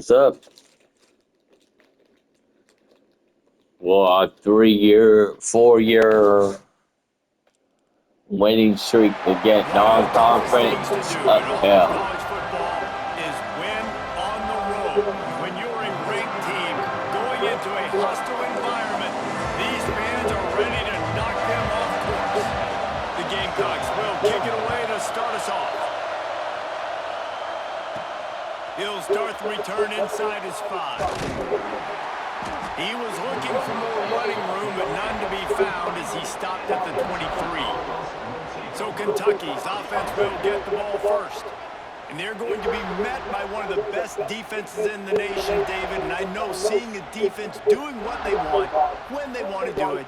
What's up? Well, a 3-year, 4-year winning streak to get One of the toughest things to non-conference do in all of uphill. college football is win on the road. When you're a great team going into a hostile environment, these fans are ready to knock them off course. The Gamecocks will kick it away to start us off. He'll start the return inside his 5. He was looking for more running room, but none to be found as he stopped at the 23. So Kentucky's offense will get the ball first. And they're going to be met by one of the best defenses in the nation, David. And I know seeing a defense doing what they want, when they want to do it,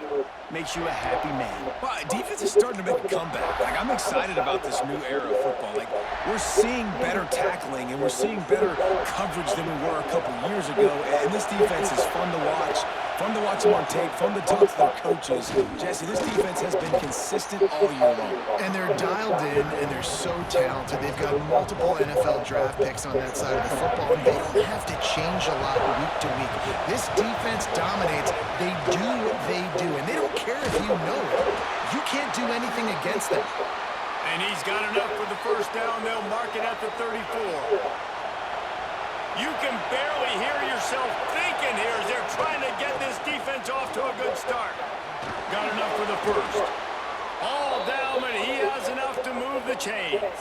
makes you a happy man. Well, defense is starting to make a comeback. I'm excited about this new era of football. We're seeing better tackling, and we're seeing better coverage than we were a couple years ago. And this defense is fun to watch. Fun to watch them on tape. Fun to talk to their coaches. Jesse, this defense has been consistent all year long. And they're dialed in, and they're so talented. They've got multiple NFL draft picks on that side of the football, and they don't have to change a lot week to week. This defense dominates. They do what they do, and they don't care if you know it. You can't do anything against them. And he's got enough for the first down. They'll mark it at the 34. You can barely hear yourself thinking here as they're trying to get this defense off to a good start. Got enough for the first. All down, but he has enough to move the chains.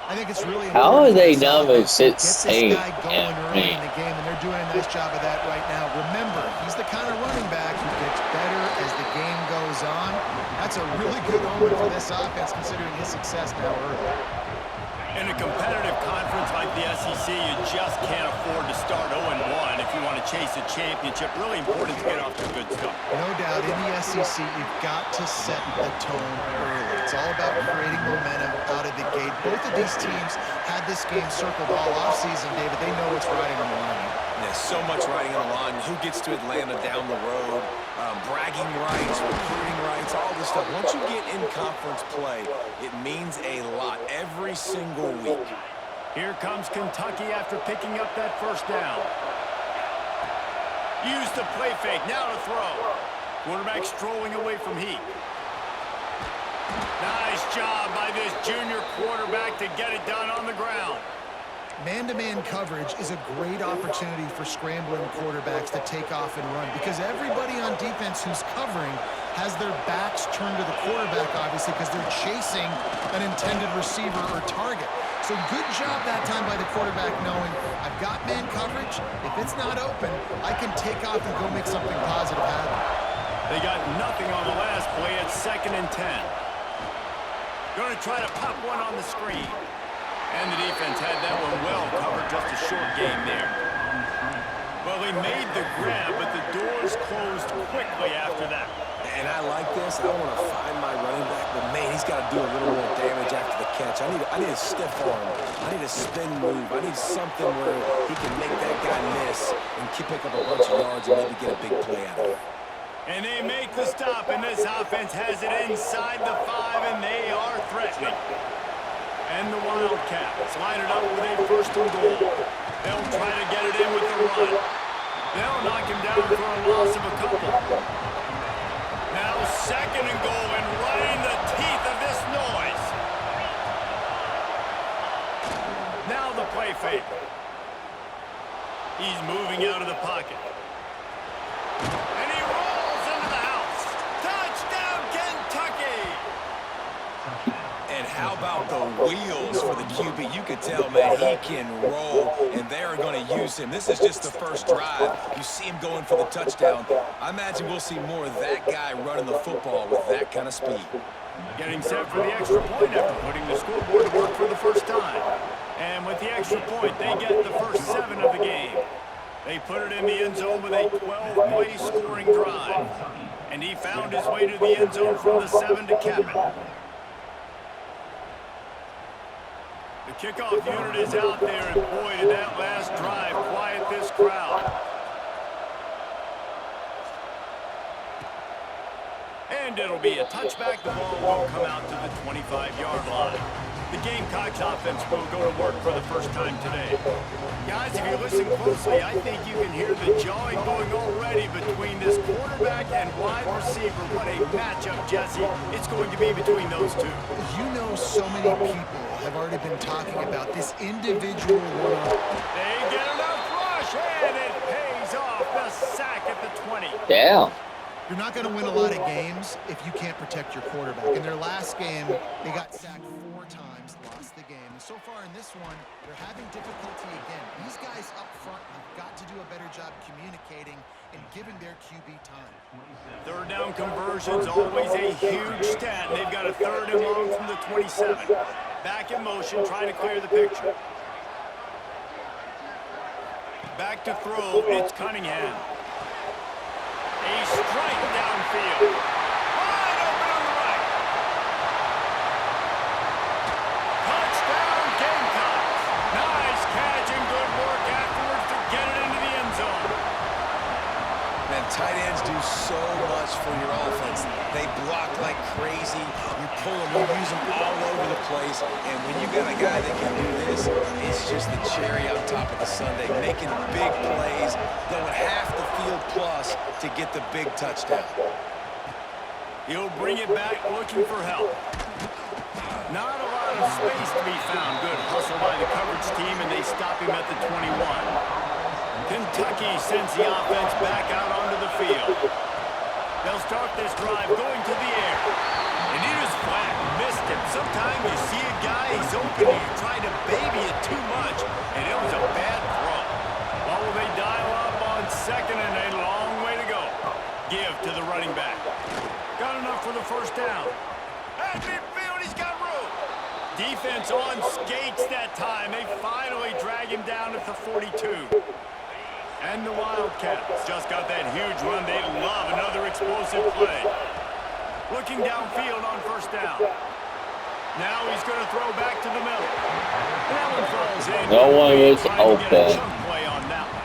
I think it's really How are important they for this never offense to get this succeed guy going in early in me? the game, and they're doing a nice job of that right now. Remember, he's the kind of running back who gets better as the game goes on. That's a really good omen for this offense, considering his success now early. In a competitive conference like the SEC, you just can't afford to start 0-1 if you want to chase a championship. Really important to get off to a good start. No doubt, in the SEC, you've got to set the tone early. It's all about creating momentum out of the gate. Both of these teams had this game circled all offseason, David. They know what's riding on the line. Yeah, so much riding on the line. Who gets to Atlanta down the road? Bragging rights, recruiting rights, all this stuff. Once you get in conference play, it means a lot every single week. Here comes Kentucky after picking up that first down. Use the play fake, now to throw. Quarterback strolling away from Heat. Nice job by this junior quarterback to get it done on the ground. Man-to-man coverage is a great opportunity for scrambling quarterbacks to take off and run because everybody on defense who's covering has their backs turned to the quarterback, obviously, because they're chasing an intended receiver or target. So good job that time by the quarterback knowing, I've got man coverage. If it's not open, I can take off and go make something positive happen. They got nothing on the last play at 2nd and 10. Going to try to pop one on the screen. And the defense had that one well covered, just a short game there. Well, they made the grab, but the doors closed quickly after that. And I like this. I want to find my running back, but man, he's got to do a little more damage after the catch. I need a stiff arm. I need a spin move. I need something where he can make that guy miss and pick up a bunch of yards and maybe get a big play out of it. And they make the stop, and this offense has it inside the 5, and they are threatening. And the Wildcats line it up with a 1st and goal. They'll try to get it in with the run. They'll knock him down for a loss of a couple. Now 2nd and goal, and right in the teeth of this noise. Now the play fake. He's moving out of the pocket. And he rolls into the house. Touchdown, Kentucky! And how about the wheels for the QB? You could tell, man, he can roll, and they're going to use him. This is just the first drive. You see him going for the touchdown. I imagine we'll see more of that guy running the football with that kind of speed. Getting set for the extra point after putting the scoreboard to work for the first time. And with the extra point, they get the first 7 of the game. They put it in the end zone with a 12-play scoring drive. And he found his way to the end zone from the 7 to cap it. The kickoff unit is out there, and boy, did that last drive quiet this crowd. And it'll be a touchback. The ball will come out to the 25-yard line. The Gamecocks offense will go to work for the first time today. Guys, if you listen closely, I think you can hear the jawing going already between this quarterback and wide receiver. What a matchup, Jesse, it's going to be between those two. You know, so many people have already been talking about this individual one. They get enough rush, and it pays off. The sack at the 20. Damn. You're not going to win a lot of games if you can't protect your quarterback. In their last game, they got sacked 4 times, lost the game. And so far in this one, they're having difficulty again. These guys up front have got to do a better job communicating and giving their QB time. Third down conversion's always a huge stat. They've got a 3rd and long from the 27. Back in motion, trying to clear the picture. Back to throw, it's Cunningham. A strike downfield. Wide open on the right. Touchdown, Gamecocks. Nice catch and good work afterwards to get it into the end zone. Man, tight ends do so much for your offense. They block like crazy. You pull them, you use them all over the place. And when you got a guy that can do this, it's just the cherry on top of the sundae, making big plays, going half the field plus to get the big touchdown. He'll bring it back looking for help. Not a lot of space to be found. Good hustle by the coverage team, and they stop him at the 21. Kentucky sends the offense back out onto the field. They'll start this drive going to the air. And he was flat, missed him. Sometimes you see a guy, he's open, and you try to baby it too much, and it was a bad throw. Well, will they dial up on second and a long way to go? Give to the running back. Got enough for the first down. At midfield, he's got room. Defense on skates that time. They finally drag him down at the 42. And the Wildcats just got that huge run. They love another explosive play. Looking downfield on first down. Now he's going to throw back to the middle. That one falls in. No one is Trying to get a open. chunk play on that one.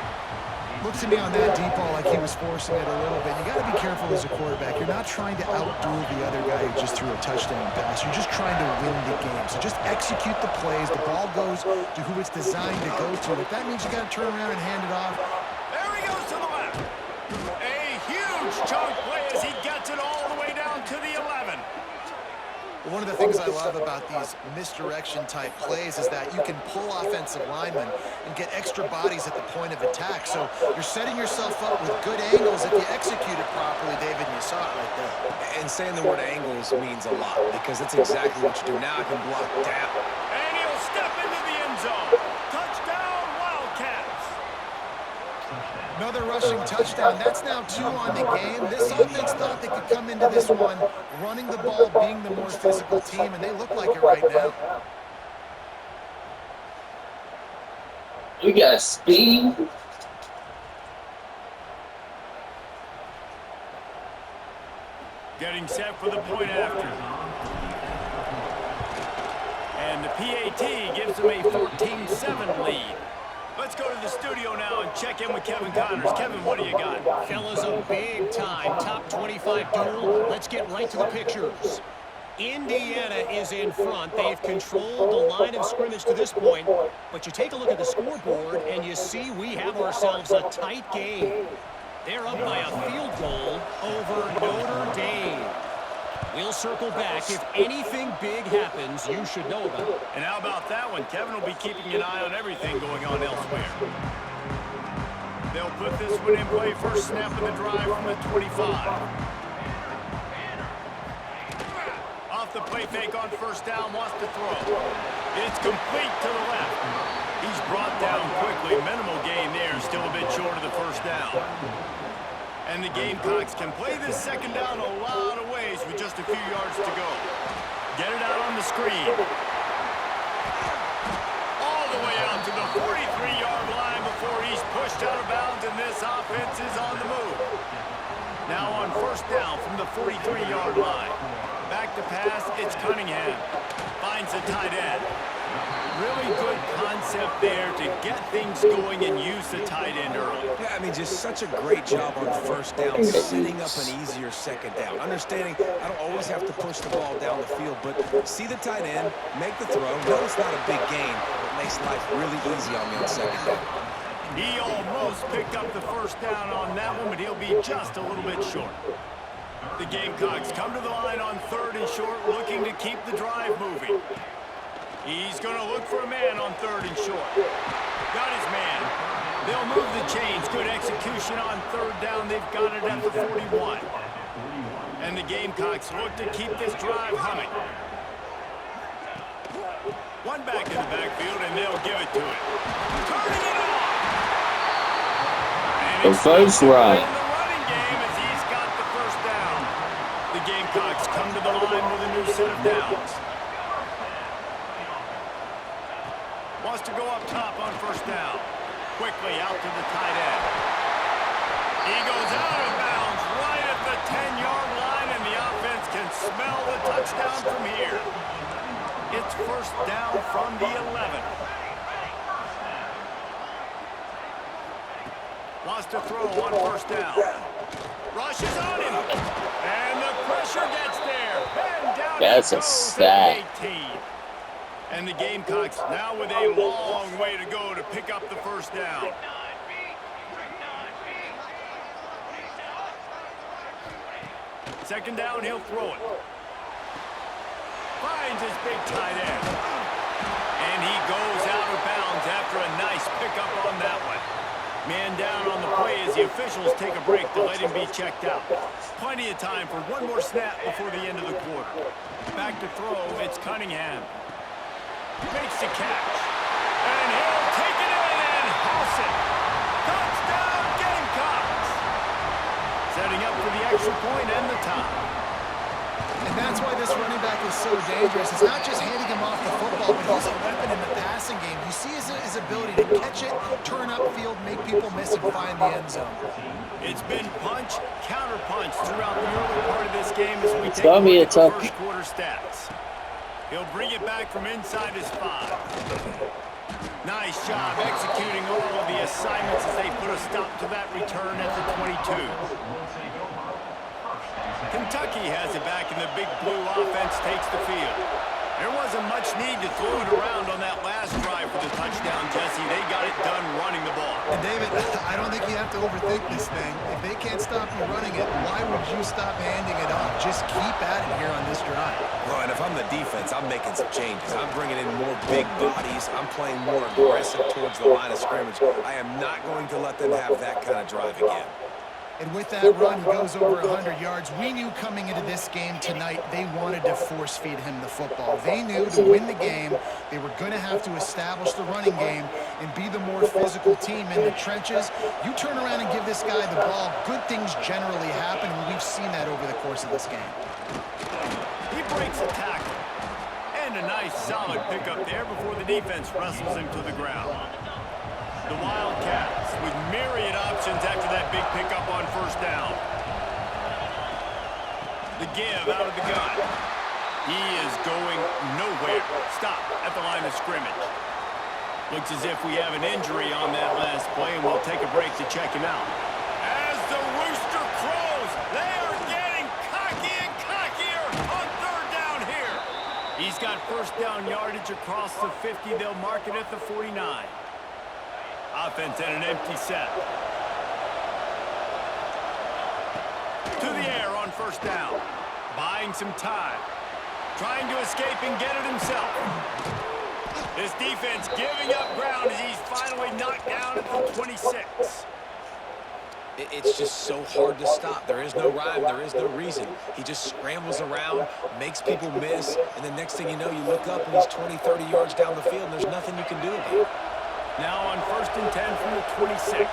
Looks to me on that deep ball like he was forcing it a little bit. You got to be careful as a quarterback. You're not trying to outduel the other guy who just threw a touchdown pass. You're just trying to win the game. So just execute the plays. The ball goes to who it's designed to go to. If that means you got to turn around and hand it off. There he goes to the left. A huge chunk play as he gets it all the way down to the 11. One of the things I love about these misdirection type plays is that you can pull offensive linemen and get extra bodies at the point of attack. So you're setting yourself up with good angles if you execute it properly, David, and you saw it right there. And saying the word angles means a lot because that's exactly what you do. Now I can block down. And he'll step into the end zone. Touchdown, Wildcats. Another rushing touchdown. That's now 2 on the game. This offense thought they could come into this one running the ball, being the more physical team, and they look like it right now. We got speed. Getting set for the point after. And the PAT gives them a 14-7 lead. Let's go to the studio now and check in with Kevin Connors. Kevin, what do you got? Fellas, a big-time top 25 duel. Let's get right to the pictures. Indiana is in front. They've controlled the line of scrimmage to this point. But you take a look at the scoreboard, and you see we have ourselves a tight game. They're up by a field goal over Notre Dame. We'll circle back. If anything big happens, you should know about it. And how about that one? Kevin will be keeping an eye on everything going on elsewhere. They'll put this one in play. First snap of the drive from the 25. Off the play fake on first down, wants to throw. It's complete to the left. He's brought down quickly. Minimal gain there, still a bit short of the first down. And the Gamecocks can play this second down a lot of ways with just a few yards to go. Get it out on the screen. All the way out to the 43-yard line before he's pushed out of bounds, and this offense is on the move. Now on first down from the 43-yard line. Back to pass, it's Cunningham. Finds the tight end. Really good concept there to get things going and use the tight end early. Yeah, I mean, just such a great job on first down, setting up an easier second down. Understanding I don't always have to push the ball down the field, but see the tight end, make the throw. No, it's not a big gain, but makes life really easy on me on second down. He almost picked up the first down on that one, but he'll be just a little bit short. The Gamecocks come to the line on 3rd and short, looking to keep the drive moving. He's going to look for a man on 3rd and short. Got his man. They'll move the chains. Good execution on 3rd down. They've got it at the 41. And the Gamecocks look to keep this drive humming. One back in the backfield, and they'll give it to him. Turning it on. And The first right. in the running game as he's got the first down. The Gamecocks come to the line with a new set of downs. Wants to go up top on first down. Quickly out to the tight end. He goes out of bounds right at the 10-yard line, and the offense can smell the touchdown from here. It's first down from the 11. Wants to throw on first down. Rushes on him. And the pressure gets there. And down That's he a goes sack. at the 18. And the Gamecocks now with a long way to go to pick up the first down. Second down, he'll throw it. Finds his big tight end. And he goes out of bounds after a nice pickup on that one. Man down on the play as the officials take a break to let him be checked out. Plenty of time for one more snap before the end of the quarter. Back to throw, it's Cunningham. Makes the catch. And he'll take it in and house it. Touchdown, Gamecocks. Setting up for the extra point and the tie. And that's why this running back is so dangerous. It's not just handing him off the football, but he's a weapon in the passing game. You see his ability to catch it, turn upfield, make people miss, and find the end zone. It's been punch, counter punch throughout the early part of this game as we take gonna be a a look at the tough- first quarter stats. He'll bring it back from inside his 5. Nice job executing all of the assignments as they put a stop to that return at the 22. Kentucky has it back, and the big blue offense takes the field. There wasn't much need to throw it around on that last drive for the touchdown, Jesse. They got it done running the ball. And David, I don't think you have to overthink this thing. If they can't stop you running it, why would you stop handing it off? Just keep at it here on this drive. Well, and if I'm the defense, I'm making some changes. I'm bringing in more big bodies. I'm playing more aggressive towards the line of scrimmage. I am not going to let them have that kind of drive again. And with that run, he goes over 100 yards. We knew coming into this game tonight, they wanted to force feed him the football. They knew to win the game, they were going to have to establish the running game and be the more physical team in the trenches. You turn around and give this guy the ball, good things generally happen, and we've seen that over the course of this game. He breaks a tackle. And a nice solid pickup there before the defense wrestles him to the ground. The Wildcats with myriad options after that big pickup on first down. The give out of the gun. He is going nowhere. Stop at the line of scrimmage. Looks as if we have an injury on that last play, and we'll take a break to check him out. As the rooster crows, they are getting cocky and cockier on third down here. He's got first down yardage across the 50. They'll mark it at the 49. Offense and an empty set. To the air on first down. Buying some time. Trying to escape and get it himself. This defense giving up ground as he's finally knocked down at the 26. It's just so hard to stop. There is no rhyme. There is no reason. He just scrambles around, makes people miss, and the next thing you know, you look up and he's 20, 30 yards down the field, and there's nothing you can do about it. Now on first and 10 from the 26.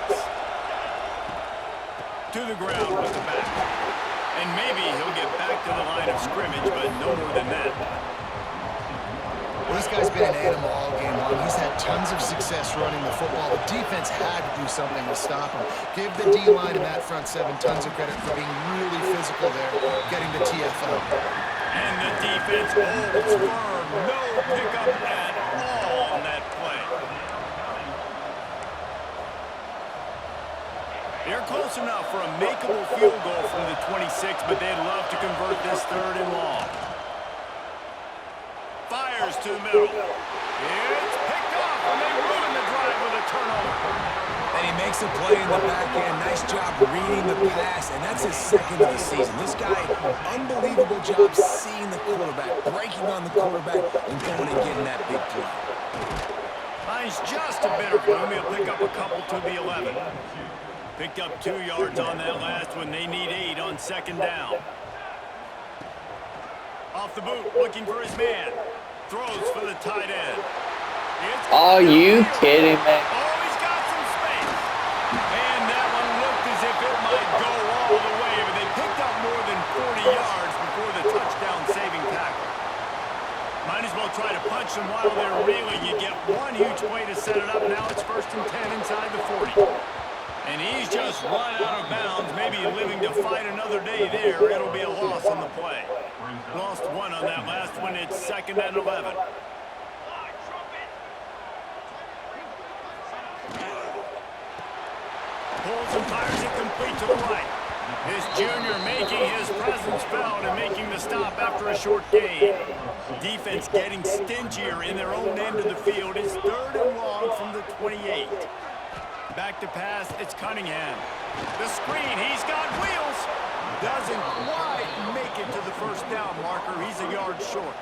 To the ground with the back. And maybe he'll get back to the line of scrimmage, but no more than that. Well, this guy's been an animal all game long. He's had tons of success running the football. The defense had to do something to stop him. Give the D-line and that front seven tons of credit for being really physical there, getting the TFL. And the defense holds firm. No pickup at all. They're close enough for a makeable field goal from the 26, but they'd love to convert this 3rd and long. Fires to the middle. It's picked off, and they ruin the drive with a turnover. And he makes a play in the back end. Nice job reading the pass, and that's his 2nd of the season. This guy, unbelievable job seeing the quarterback, breaking on the quarterback, and going and getting that big play. Finds just a bit of room. He'll pick up a couple to the 11. Picked up 2 yards on that last one. They need 8 on 2nd down. Off the boot, looking for his man. Throws for the tight end. Are you kidding me? Oh, he's got some space. And that one looked as if it might go all the way, but they picked up more than 40 yards before the touchdown-saving tackle. Might as well try to punch them while they're reeling. You get one huge play to set it up. Now it's 1st and 10 inside the 40. And he's just run out of bounds, maybe living to fight another day there. It'll be a loss on the play. Lost 1 on that last one. It's 2nd and 11. Pulls and fires it complete to the right. This junior making his presence felt and making the stop after a short gain. Defense getting stingier in their own end of the field. It's 3rd and long from the 28. Back to pass, it's Cunningham. The screen, he's got wheels. Doesn't quite make it to the 1st down marker. He's a yard short.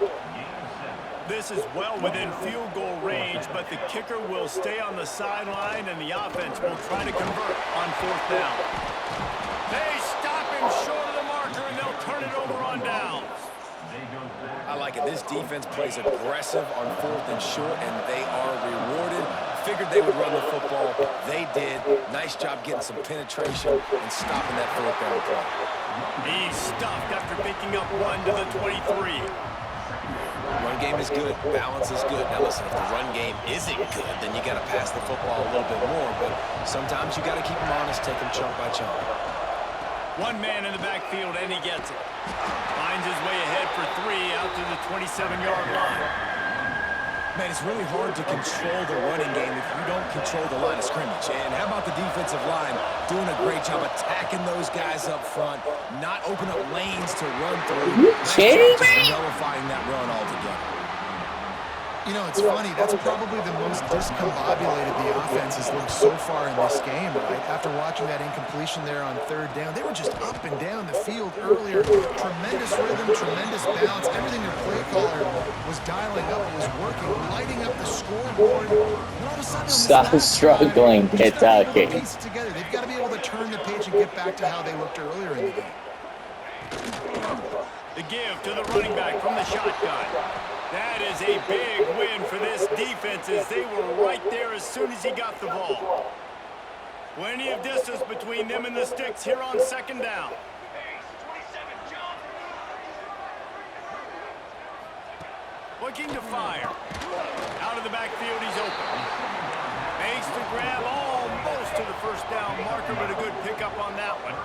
This is well within field goal range, but the kicker will stay on the sideline, and the offense will try to convert on 4th down. They stop him short of the marker, and they'll turn it over on downs. I like it. This defense plays aggressive on 4th and short, and they are rewarded. Figured they would run the football. They did. Nice job getting some penetration and stopping that 4th down play. He's stuffed after picking up 1 to the 23. Run game is good. Balance is good. Now listen, if the run game isn't good, then you got to pass the football a little bit more. But sometimes you got to keep them honest, take them chunk by chunk. 1 man in the backfield, and he gets it. Finds his way ahead for 3 out to the 27-yard line. Man, it's really hard to control the running game if you don't control the line of scrimmage. And how about the defensive line doing a great job attacking those guys up front, not open up lanes to run through. Kidding me? Nullifying that run altogether. You know, it's funny. That's probably the most discombobulated the offense has looked so far in this game, right? After watching that incompletion there on 3rd down, they were just up and down the field earlier. Tremendous rhythm, tremendous balance. Everything their play caller was dialing up was working, lighting up the scoreboard. And all of a sudden, Stop struggling, Kentucky. Piece it together. They've got to be able to turn the page and get back to how they looked earlier in the game. The give to the running back from the shotgun. That is a big win for this defense as they were right there as soon as he got the ball. Plenty of distance between them and the sticks here on 2nd down. Looking to fire. Out of the backfield, he's open. Makes the grab almost to the 1st down marker, but a good pickup on that one.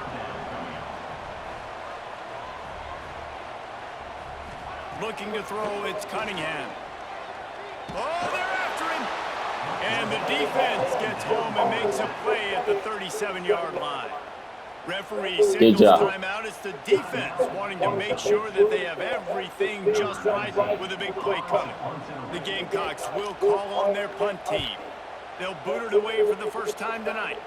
Looking to throw, it's Cunningham. Oh, they're after him! And the defense gets home and makes a play at the 37-yard line. Referee signals timeout. It's the defense wanting to make sure that they have everything just right with a big play coming. The Gamecocks will call on their punt team. They'll boot it away for the 1st time tonight.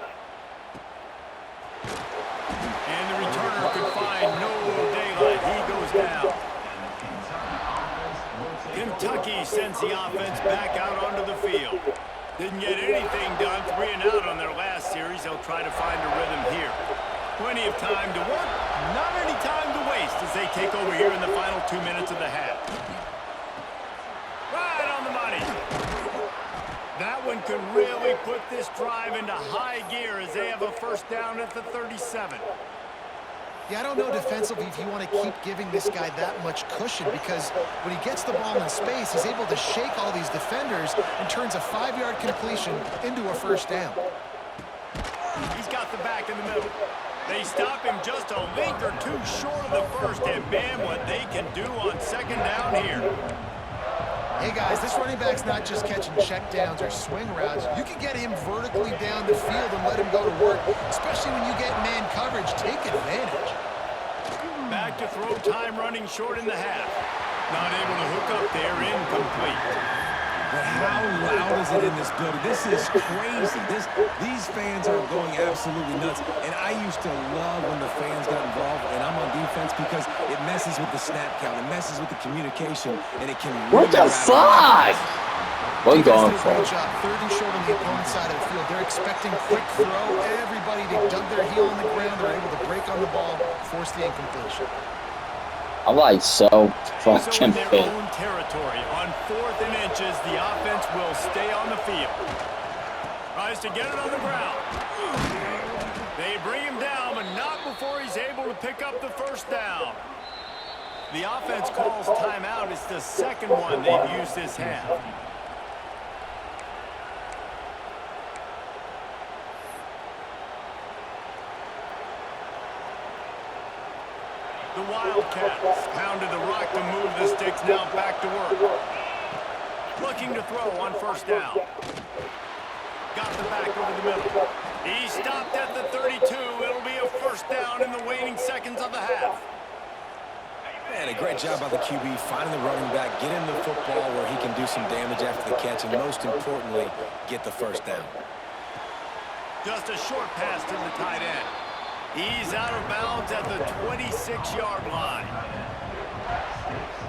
And the returner could find no daylight. He goes down. Kentucky sends the offense back out onto the field. Didn't get anything done, 3 and out on their last series. They'll try to find a rhythm here. Plenty of time to work, not any time to waste as they take over here in the final 2 minutes of the half. Right on the money. That one could really put this drive into high gear as they have a 1st down at the 37. Yeah, I don't know defensively if you want to keep giving this guy that much cushion because when he gets the ball in space, he's able to shake all these defenders and turns a 5-yard completion into a 1st down. He's got the back in the middle. They stop him just a link or 2 short of the 1st, and man, what they can do on 2nd down here. Hey guys, this running back's not just catching checkdowns or swing routes. You can get him vertically down the field and let him go to work, especially when you get man coverage. Take advantage. Back to throw time, running short in the half. Not able to hook up there, incomplete. But how loud is it in this building? This is crazy. These fans are going absolutely nuts. And I used to love when the fans got involved, and I'm on defense because it messes with the snap count. It messes with the communication, and it can What the fuck? We're going Defense for did a good it. job. Third and short on the opponent's side of the field. They're expecting quick throw. Everybody, they dug their heel on the ground. They're able to break on the ball, force the incompletion. I'm like so So in fucking their pissed. own territory, on 4th and inches, the offense will stay on the field. Tries to get it on the ground. They bring him down, but not before he's able to pick up the first down. The offense calls timeout. It's the second one they've used this half. The Wildcats pounded the rock to move the sticks, now back to work. Looking to throw on first down. Got the back over the middle. He stopped at the 32. It'll be a first down in the waning seconds of the half. Man, a great job by the QB finding the running back, get him the football where he can do some damage after the catch, and most importantly, get the first down. Just a short pass to the tight end. He's out of bounds at the 26-yard line.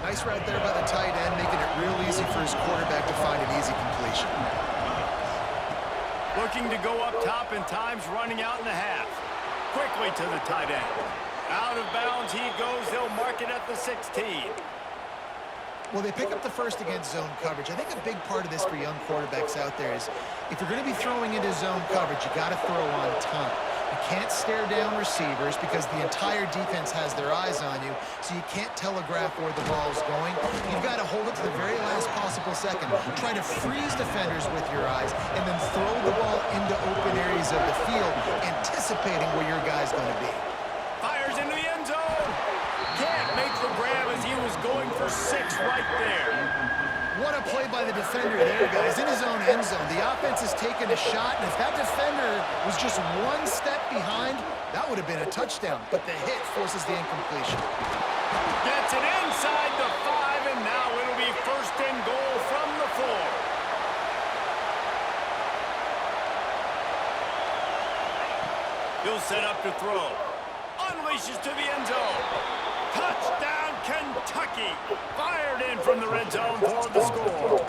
Nice route there by the tight end, making it real easy for his quarterback to find an easy completion. Looking to go up top, and time's running out in the half. Quickly to the tight end. Out of bounds he goes. They'll mark it at the 16. Well, they pick up the first against zone coverage. I think a big part of this for young quarterbacks out there is if you're going to be throwing into zone coverage, you got to throw on time. You can't stare down receivers because the entire defense has their eyes on you, so you can't telegraph where the ball's going. You've got to hold it to the very last possible second. Try to freeze defenders with your eyes and then throw the ball into open areas of the field, anticipating where your guy's going to be. Fires into the end zone. Can't make the grab as he was going for 6 right there. What a play by the defender there, guys. In his own end zone, the offense has taken a shot, and if that defender was just one step behind, that would have been a touchdown. But the hit forces the incompletion. Gets it inside the 5, and now it'll be first and goal from the 4. He'll set up to throw. Unleashes to the end zone. Touchdown, Kentucky. Fired in from the red zone for the score.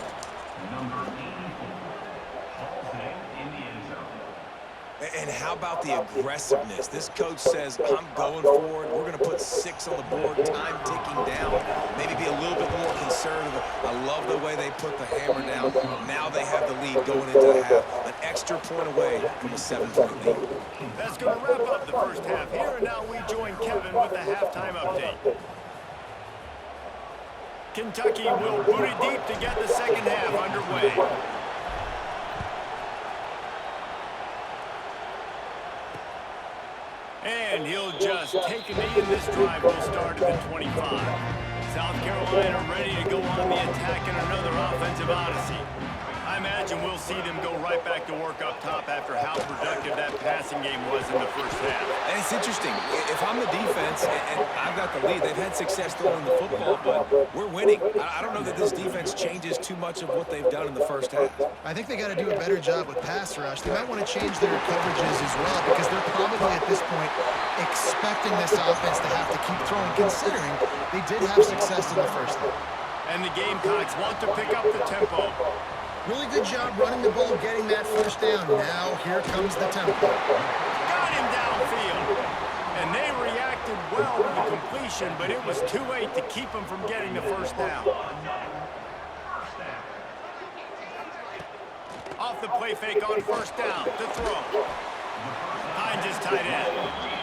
And how about the aggressiveness? This coach says, I'm going forward. We're going to put 6 on the board, time ticking down, maybe be a little bit more conservative. I love the way they put the hammer down. Now they have the lead going into the half, an extra point away from a 7-point lead. That's going to wrap up the first half here, and now we join Kevin with the halftime update. Kentucky will boot it deep to get the second half underway. And he'll just take a knee, and this drive will start at the 25. South Carolina ready to go on the attack in another offensive odyssey. I imagine we'll see them go right back to work up top after how productive that passing game was in the first half. And it's interesting. If I'm the defense and I've got the lead, they've had success throwing the football, but we're winning. I don't know that this defense changes too much of what they've done in the first half. I think they got to do a better job with pass rush. They might want to change their coverages as well because they're probably at this point expecting this offense to have to keep throwing, considering they did have success in the first half. And the Gamecocks want to pick up the tempo. Really good job running the ball, getting that first down. Now here comes the tempo. Got him downfield. And they reacted well to the completion, but it was too late to keep him from getting the first down. Off the play fake on first down to throw. Finds his tight end.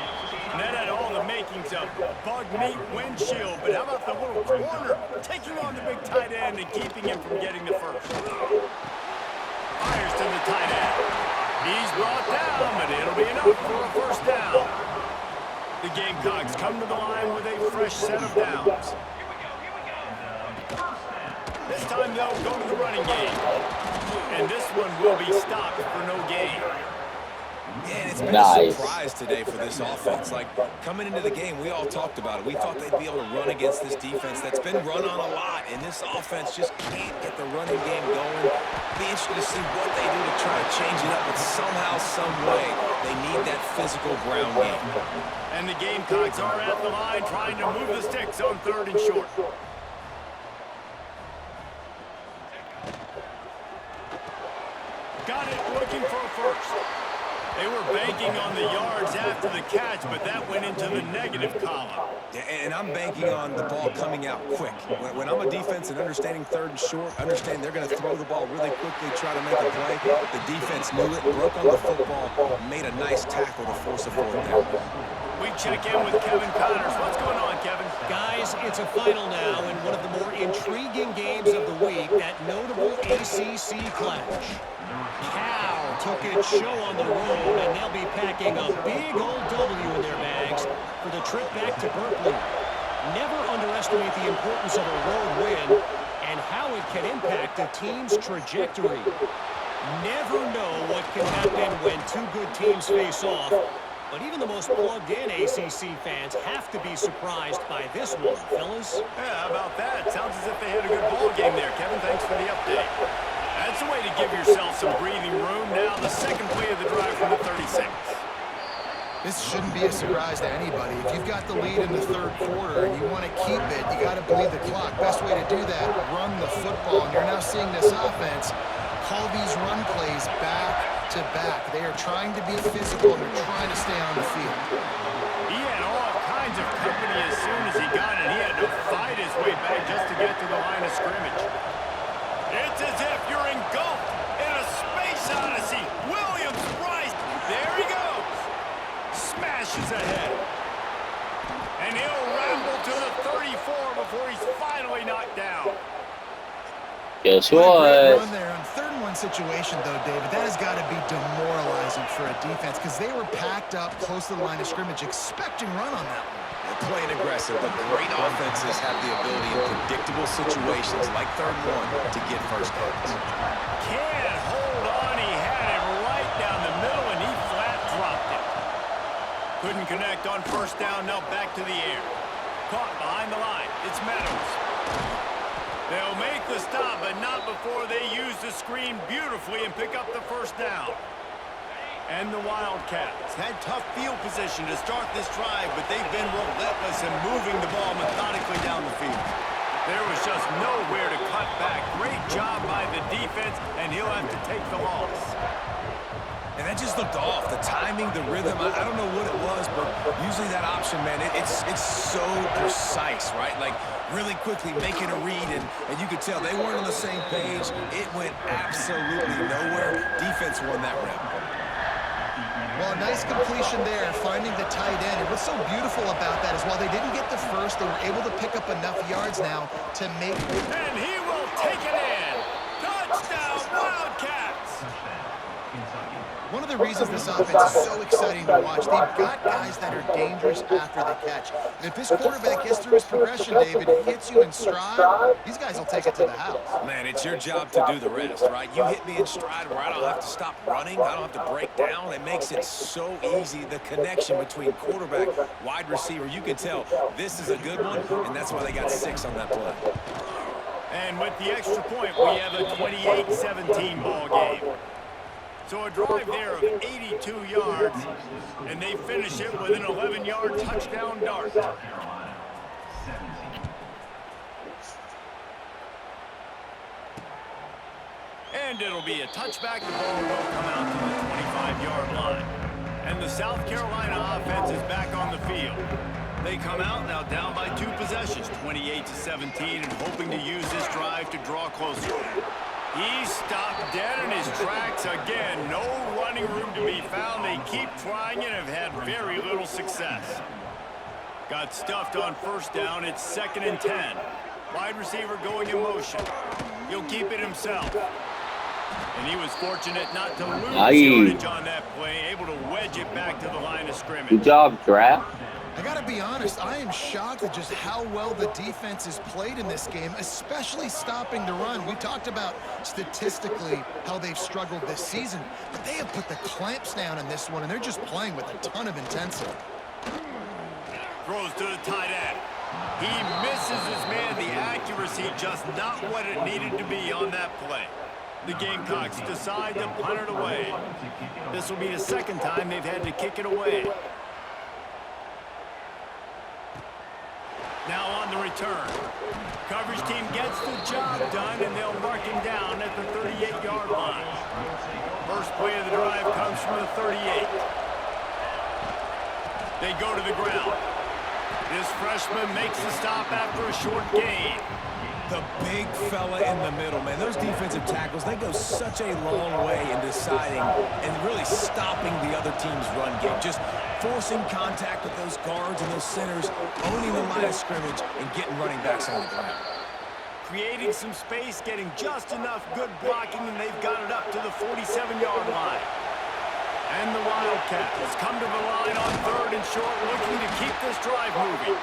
And that had all the makings of bug meat windshield, but how about the little corner taking on the big tight end and keeping him from getting the first? Fires to the tight end. He's brought down, but it'll be enough for a first down. The Gamecocks come to the line with a fresh set of downs. This This time they'll go to the running game. And this one will be stopped for no gain. Yeah, and it's been Nice. a surprise today for this offense. Like, coming into the game, we all talked about it. We thought they'd be able to run against this defense that's been run on a lot, and this offense just can't get the running game going. Be interested to see what they do to try to change it up, but somehow, some way, they need that physical ground game. And the Gamecocks are at the line trying to move the sticks on 3rd and short. Got it, looking for a first. They were banking on the yards after the catch, but that went into the negative column. Yeah, and I'm banking on the ball coming out quick. When I'm a defense and understanding 3rd and short, understand they're going to throw the ball really quickly, try to make a play. The defense knew it, broke on the football, made a nice tackle to force a 4th down. We check in with Kevin Connors. What's going on, Kevin? Guys, it's a final now in one of the more intriguing games of the week, that notable ACC clash. Cal took its show on the road, and they'll be packing a big old W in their bags for the trip back to Berkeley. Never underestimate the importance of a road win and how it can impact a team's trajectory. Never know what can happen when two good teams face off, but even the most plugged-in ACC fans have to be surprised by this one, fellas. Yeah, how about that? Sounds as if they had a good ball game there, Kevin. Thanks for the update. That's a way to give yourself some breathing room. Now the second play of the drive from the 36. This shouldn't be a surprise to anybody. If you've got the lead in the 3rd quarter and you want to keep it, you got to bleed the clock. Best way to do that, run the football. And you're now seeing this offense call these run plays back to back. They are trying to be physical and they're trying to stay on the field. He had all kinds of company as soon as he got it. He had to fight his way back just to get to the line of scrimmage. It's as if you're engulfed in a space odyssey. Williams, Bryce, there he goes. Smashes ahead. And he'll ramble to the 34 before he's finally knocked down. Guess What a great what? run there. On 3rd and 1 situation, though, David, that has got to be demoralizing for a defense because they were packed up close to the line of scrimmage, expecting run on that one. They're playing aggressive, but great offenses have the ability in predictable situations like 3rd and 1 to get first downs. Can't hold on. He had it right down the middle, and he flat dropped it. Couldn't connect on 1st down. Now back to the air. Caught behind the line. It's Meadows. They'll make the stop, but not before they use the screen beautifully and pick up the 1st down. And the Wildcats had tough field position to start this drive, but they've been relentless in moving the ball methodically down the field. There was just nowhere to cut back. Great job by the defense, and he'll have to take the loss. And that just looked off. The timing, the rhythm, I don't know what it was, but usually that option, man, it's so precise, right? Like, really quickly making a read, and you could tell they weren't on the same page. It went absolutely nowhere. Defense won that rep. Well, a nice completion there, finding the tight end. And what's so beautiful about that is while they didn't get the first, they were able to pick up enough yards now to make... And he will take it in. Touchdown, Wildcats. One of the reasons this offense is so exciting to watch, they've got guys that are dangerous after the catch. And if this quarterback gets through his progression, David, hits you in stride, these guys will take it to the house. Man, it's your job to do the rest, right? You hit me in stride where I don't have to stop running. I don't have to break down. It makes it so easy. The connection between quarterback, wide receiver, you can tell this is a good one, and that's why they got 6 on that play. And with the extra point, we have a 28-17 ball game. So a drive there of 82 yards, and they finish it with an 11-yard touchdown dart. And it'll be a touchback. The ball will come out to the 25-yard line. And the South Carolina offense is back on the field. They come out now down by 2 possessions, 28-17, and hoping to use this drive to draw closer. He stopped dead in his tracks again. No running room to be found. They keep trying and have had very little success. Got stuffed on 1st down. It's 2nd and 10. Wide receiver going in motion. He'll keep it himself. And he was fortunate not to lose yardage on that play, able to wedge it back to the line of scrimmage. Good job, draft. I got to be honest, I am shocked at just how well the defense has played in this game, especially stopping the run. We talked about statistically how they've struggled this season, but they have put the clamps down in this one, and they're just playing with a ton of intensity. Throws to the tight end. He misses his man. The accuracy just not what it needed to be on that play. The Gamecocks decide to punt it away. This will be the second time they've had to kick it away. Now on the return. Coverage team gets the job done, and they'll mark him down at the 38-yard line. First play of the drive comes from the 38. They go to the ground. This freshman makes the stop after a short gain. The big fella in the middle, man. Those defensive tackles, they go such a long way in deciding and really stopping the other team's run game. Just forcing contact with those guards and those centers, owning the line of scrimmage, and getting running backs on the ground. Creating some space, getting just enough good blocking, and they've got it up to the 47-yard line. And the Wildcats come to the line on 3rd and short, looking to keep this drive moving.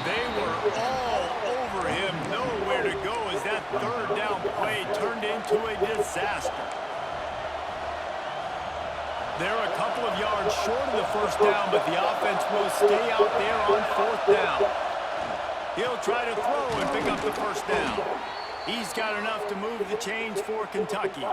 They were all over him, nowhere to go as that 3rd down play turned into a disaster. They're a couple of yards short of the first down, but the offense will stay out there on 4th down. He'll try to throw and pick up the first down. He's got enough to move the chains for Kentucky.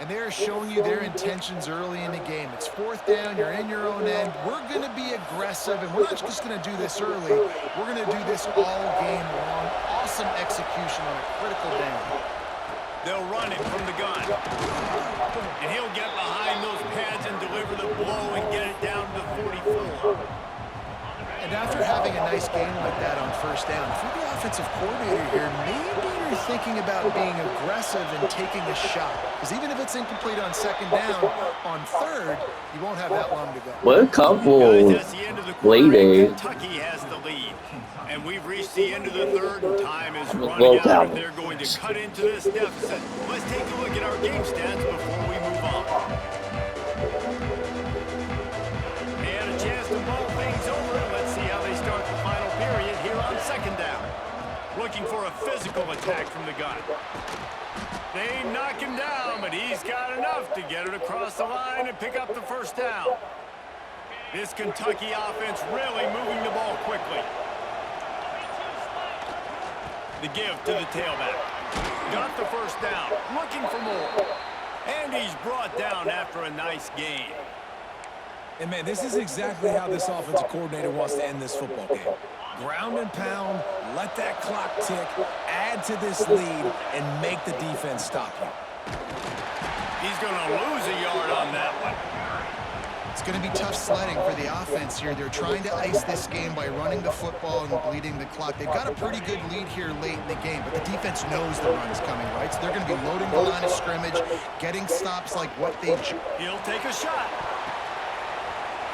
And they're showing you their intentions early in the game. It's 4th down, you're in your own end. We're going to be aggressive, and we're not just going to do this early. We're going to do this all game long. Awesome execution on a critical down. They'll run it from the gun. And he'll get behind those pads and deliver the blow and get it down to the 44. And after having a nice game like that on 1st down, if you're the offensive coordinator here, maybe you're thinking about being aggressive and taking a shot. Because even if it's incomplete on 2nd down, on 3rd, you won't have that long to go. What a couple late A. Kentucky has the lead. And we've reached the end of the 3rd, and time is running out, and they're going to cut into this deficit. Let's take a look at our game stats before we move on. They had a chance to mull things over. Let's see how they start the final period here on 2nd down. Looking for a physical attack from the gun. They knock him down, but he's got enough to get it across the line and pick up the first down. This Kentucky offense really moving the ball quickly. The give to the tailback. Got the first down, looking for more. And he's brought down after a nice gain. And, man, this is exactly how this offensive coordinator wants to end this football game. Ground and pound, let that clock tick, add to this lead, and make the defense stop you. He's going to lose a yard on that one. It's going to be tough sledding for the offense here. They're trying to ice this game by running the football and bleeding the clock. They've got a pretty good lead here late in the game, but the defense knows the run is coming, right? So they're going to be loading the line of scrimmage, getting stops like what they... He'll take a shot.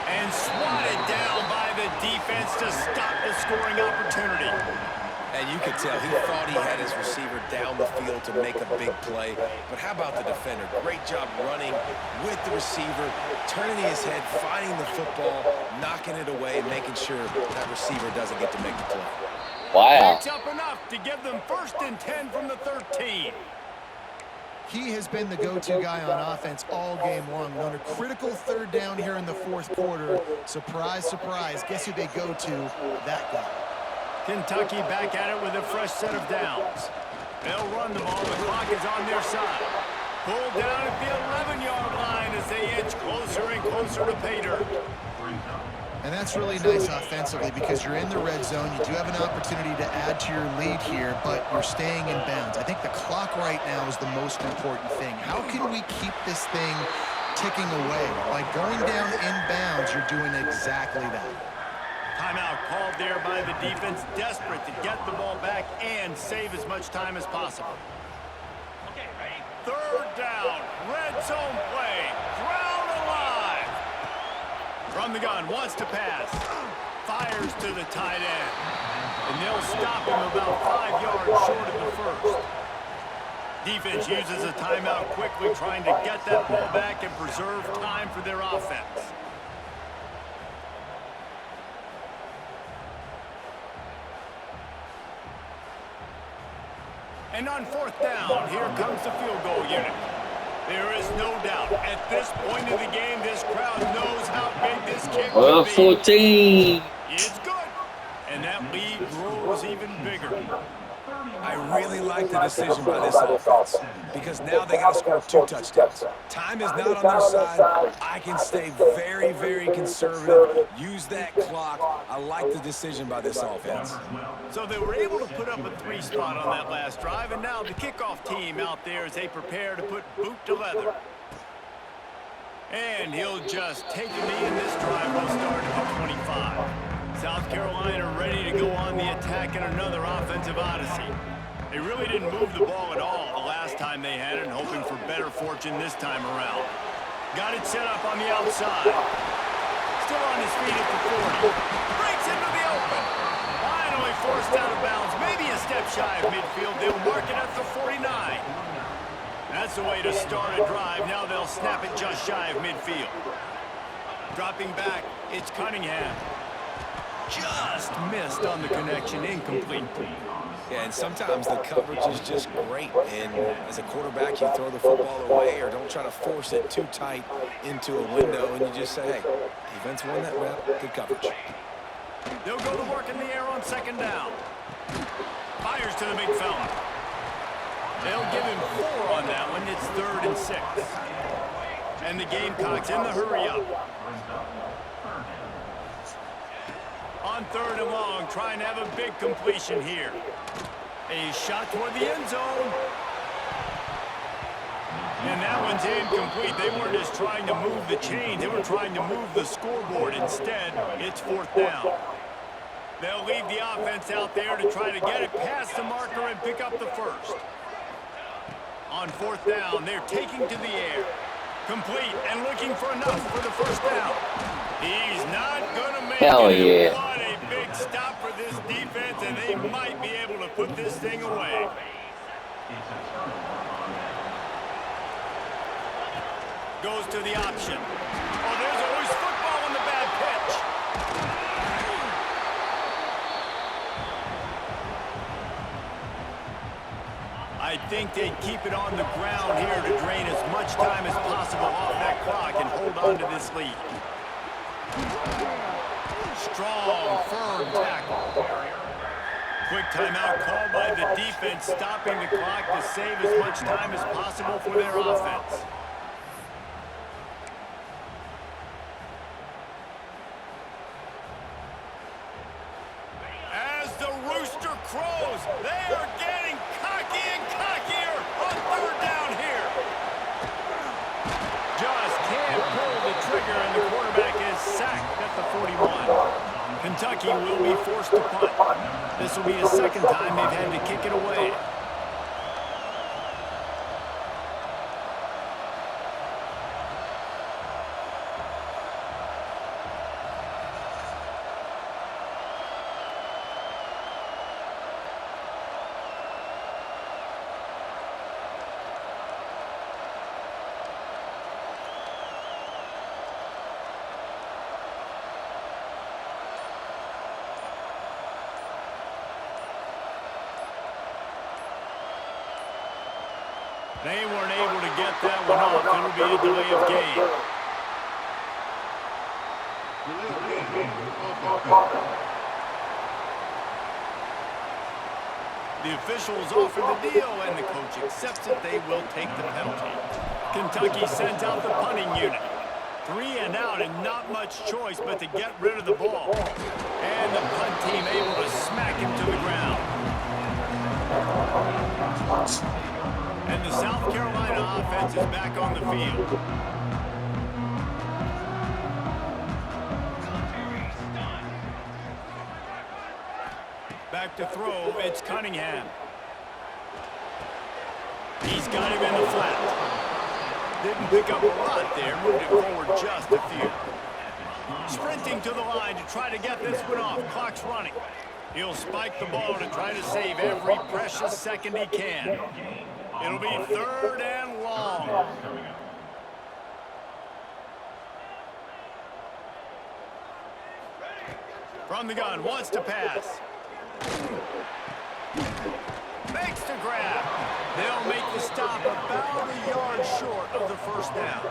And swatted down by the defense to stop the scoring opportunity. And you could tell he thought he had his receiver down the field to make a big play. But how about the defender? Great job running with the receiver, turning his head, finding the football, knocking it away, making sure that receiver doesn't get to make the play. Wow. Picks up enough to give them 1st and 10 from the 13. He has been the go-to guy on offense all game long. On a critical 3rd down here in the 4th quarter. Surprise, surprise. Guess who they go to? That guy. Kentucky back at it with a fresh set of downs. They'll run the ball. The clock is on their side. Pulled down at the 11-yard line as they inch closer and closer to pay dirt. And that's really nice offensively because you're in the red zone. You do have an opportunity to add to your lead here, but you're staying in bounds. I think the clock right now is the most important thing. How can we keep this thing ticking away? By going down in bounds, you're doing exactly that. Timeout called there by the defense, desperate to get the ball back and save as much time as possible. 3rd down, red zone play, ground alive. From the gun, wants to pass, fires to the tight end, and they'll stop him about 5 yards short of the 1st. Defense uses a timeout quickly, trying to get that ball back and preserve time for their offense. And on fourth down, here comes the field goal unit. There is no doubt, at this point of the game, this crowd knows how big this kick could be. 14. It's good. And that lead grows even bigger. I really like the decision by this offense because now they got to score 2 touchdowns. Time is not on their side. I can stay very, very conservative. Use that clock. I like the decision by this offense. So they were able to put up a 3 spot on that last drive, and now the kickoff team out there as they prepare to put boot to leather. And he'll just take a knee, and this drive will start at the 25. South Carolina ready to go on the attack in another offensive odyssey. They really didn't move the ball at all the last time they had it, and hoping for better fortune this time around. Got it set up on the outside. Still on his feet at the 40. Breaks into the open. Finally forced out of bounds. Maybe a step shy of midfield. They'll mark it at the 49. That's the way to start a drive. Now they'll snap it just shy of midfield. Dropping back, it's Cunningham. Just missed on the connection, incomplete. Yeah, and sometimes the coverage is just great. And as a quarterback, you throw the football away or don't try to force it too tight into a window, and you just say, hey, defense won that rep, good coverage. They'll go to work in the air on second down. Fires to the big fella. They'll give him 4 on that one. It's 3rd and 6. And the Gamecocks in the hurry-up. On 3rd and long, trying to have a big completion here. A shot toward the end zone. And that one's incomplete. They weren't just trying to move the chain. They were trying to move the scoreboard. Instead, it's 4th down. They'll leave the offense out there to try to get it past the marker and pick up the first. On 4th down, they're taking to the air. Complete and looking for enough for the first down. He's not going to make Hell it. yeah. What a big stop for this defense, and they might be able to put this thing away. Goes to the option. Oh, there's always football on the bad pitch. I think they'd keep it on the ground here to drain as much time as possible off that clock and hold on to this lead. Strong, firm tackle. Quick timeout called by the defense, stopping the clock to save as much time as possible for their offense. As the rooster crows, they are getting cocky and cockier on 3rd down here. Just can't pull the trigger, and the quarterback is sacked at the 41. Kentucky will be forced to punt. This will be the 2nd time they've had to kick it away. They weren't able to get that one off. It'll be a delay of game. The officials offer the deal, and the coach accepts it. They will take the penalty. Kentucky sends out the punting unit. 3 and out, and not much choice but to get rid of the ball. And the punt team able to smack him to the ground. And the South Carolina offense is back on the field. Back to throw, it's Cunningham. He's got him in the flat. Didn't pick up a lot there, moved it forward just a few. Sprinting to the line to try to get this one off. Clock's running. He'll spike the ball to try to save every precious second he can. It'll be 3rd and long. From the gun, wants to pass. Makes the grab. They'll make the stop about a yard short of the first down.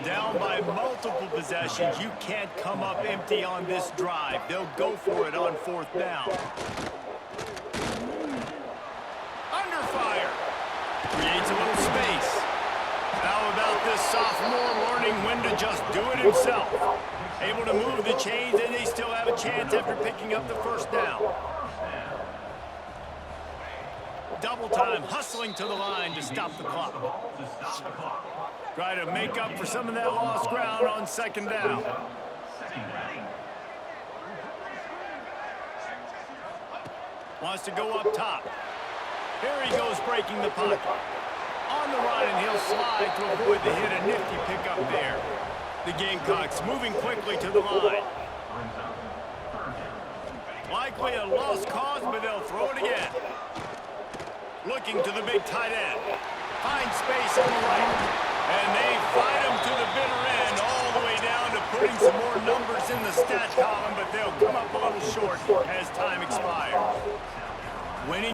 Down by multiple possessions, you can't come up empty on this drive. They'll go for it on fourth down. Under fire. Creates a little space. How about this sophomore learning when to just do it himself? Able to move the chains, and they still have a chance after picking up the first down. Double time, hustling to the line to stop the clock. Try to make up for some of that lost ground on second down. Wants to go up top. Here he goes, breaking the pocket. On the run, and he'll slide to avoid the hit. A nifty pickup there. The Gamecocks moving quickly to the line. Likely a lost cause, but they'll throw it again. Looking to the big tight end. Finds space on the right. And they fight him to the bitter end, all the way down to putting some more numbers in the stat column, but they'll come up a little short as time expires. Winning